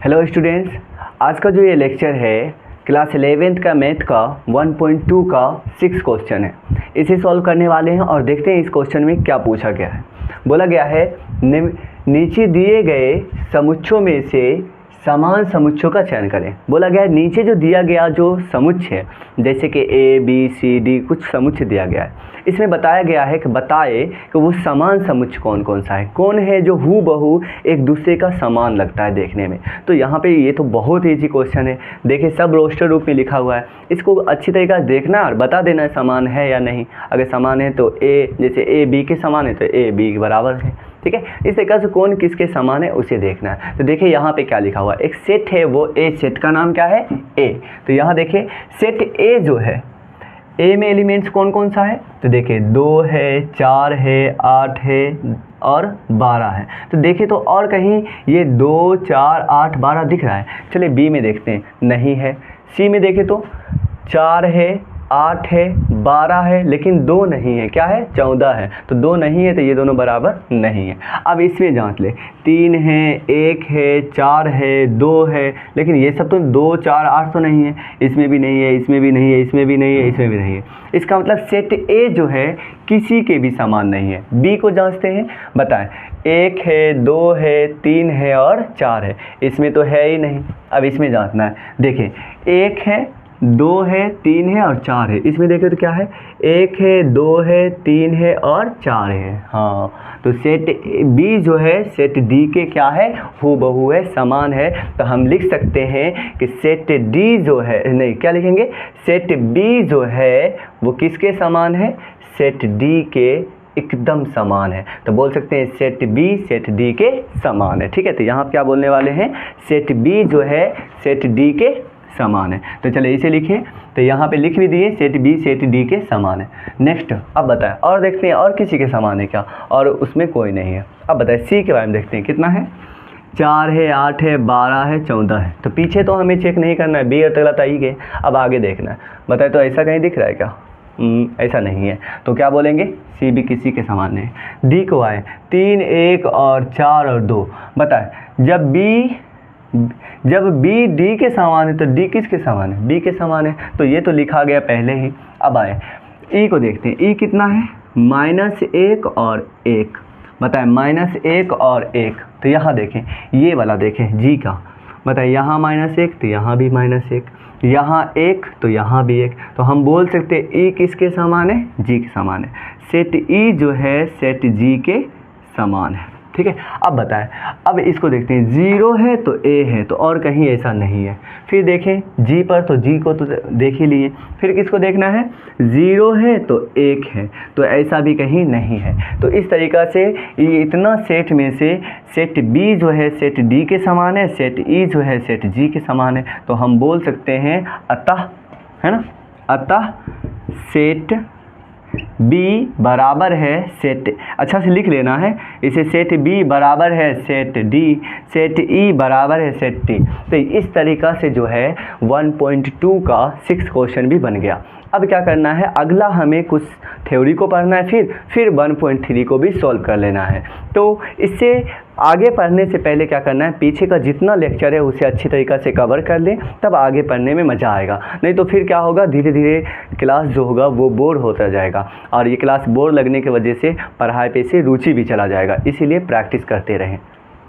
Hello students, आज का जो ये लेक्चर है क्लास 11th का मैथ का 1.2 का 6 क्वेश्चन है। इसे सॉल्व करने वाले हैं और देखते हैं इस क्वेश्चन में क्या पूछा गया है। बोला गया है नीचे दिए गए समुच्चों में से समान समुच्चों का चयन करें। बोला गया है नीचे जो दिया गया जो समुच्चय है, जैसे कि ए बी सी डी कुछ समुच्चय दिया गया है, इसमें बताया गया है कि बताए कि वो समान समुच्चय कौन कौन सा है, कौन है जो हूबहू एक दूसरे का समान लगता है देखने में। तो यहाँ पे ये तो बहुत ईजी क्वेश्चन है। देखिए सब रोस्टर रूप में लिखा हुआ है, इसको अच्छी तरीके से देखना और बता देना समान है या नहीं। अगर समान है तो ए, जैसे ए बी के समान है तो ए बी के बराबर है, ठीक है। इस तरीके से कौन किसके समान है उसे देखना है। तो देखिए यहाँ पे क्या लिखा हुआ है, एक सेट है, वो ए सेट का नाम क्या है, ए। तो यहाँ देखिए सेट ए जो है, ए में एलिमेंट्स कौन कौन सा है, तो देखिए 2 है, 4 है, 8 है और 12 है। तो देखिए तो और कहीं ये 2 4 8 12 दिख रहा है। चलिए बी में देखते हैं, नहीं है। सी में देखें तो 4 है, 8 है, 12 है, लेकिन 2 नहीं है, क्या है 14 है। तो 2 नहीं है तो ये दोनों बराबर नहीं है। अब इसमें जांच ले, 3 है, 1 है, 4 है, 2 है, लेकिन ये सब तो 2 4 8 तो नहीं है, इसमें भी नहीं है, इसमें भी नहीं है, इसमें भी नहीं है, इसमें भी नहीं है। इसका मतलब सेट ए जो है किसी के भी समान नहीं है। बी को जांचते हैं, बताएं 1 है, 2 है, 3 है और 4 है, इसमें तो है ही नहीं। अब इसमें जांचना है, देखें 1 है, 2 है, 3 है और 4 है, इसमें देखें तो क्या है 1 है, 2 है, 3 है और 4 है। हाँ, तो सेट बी जो है सेट डी के क्या है, हूबहू है, समान है। तो हम लिख सकते हैं कि सेट डी जो है, नहीं क्या लिखेंगे, सेट बी जो है वो किसके समान है, सेट डी के एकदम समान है। तो बोल सकते हैं सेट बी सेट डी के समान है, ठीक है। तो यहाँ क्या बोलने वाले हैं, सेट बी जो है सेट डी के समान है। तो चलिए इसे लिखिए, तो यहाँ पे लिख भी दिए सेट बी सेट डी के समान है। नेक्स्ट अब बताएं और देखते हैं और किसी के समान है क्या, और उसमें कोई नहीं है। अब बताएं सी के बारे में देखते हैं, कितना है, 4 है, 8 है, 12 है, 14 है। तो पीछे तो हमें चेक नहीं करना है, बी और तगला तो ही गए, अब आगे देखना है। बताए तो ऐसा कहीं दिख रहा है क्या, ऐसा नहीं है, तो क्या बोलेंगे सी भी किसी के समान है। डी को आए 3 1 और 4 और 2। बताए जब बी डी के समान है तो डी किसके समान है, बी के समान है, तो ये तो लिखा गया पहले ही। अब आए ई को देखते हैं, ई कितना है, -1 और 1। बताएं -1 और 1, तो यहाँ देखें ये वाला देखें जी का, बताएं यहाँ -1 तो यहाँ भी -1, यहाँ 1 तो यहाँ भी 1। तो हम बोल सकते हैं ई किसके समान है, जी के समान है। सेट ई जो है सेट जी के समान है, ठीक है। अब बताएं, अब इसको देखते हैं, 0 है तो ए है, तो और कहीं ऐसा नहीं है। फिर देखें जी पर, तो जी को तो देख ही लिए। फिर किसको देखना है, 0 है तो 1 है, तो ऐसा भी कहीं नहीं है। तो इस तरीक़ा से ये इतना सेट में से सेट बी जो है सेट डी के समान है, सेट ई जो है सेट जी के समान है। तो हम बोल सकते हैं अतः, है ना, अतः सेट बी बराबर है सेट, अच्छा से लिख लेना है इसे, सेट बी बराबर है सेट डी, सेट ई बराबर है सेट टी। तो इस तरीक़ा से जो है 1.2 का 6 क्वेश्चन भी बन गया। अब क्या करना है, अगला हमें कुछ थ्योरी को पढ़ना है, फिर 1.3 को भी सॉल्व कर लेना है। तो इससे आगे पढ़ने से पहले क्या करना है, पीछे का जितना लेक्चर है उसे अच्छी तरीक़ा से कवर कर लें, तब आगे पढ़ने में मज़ा आएगा। नहीं तो फिर क्या होगा, धीरे धीरे क्लास जो होगा वो बोर होता जाएगा, और ये क्लास बोर लगने की वजह से पढ़ाई पे से रुचि भी चला जाएगा। इसीलिए प्रैक्टिस करते रहें।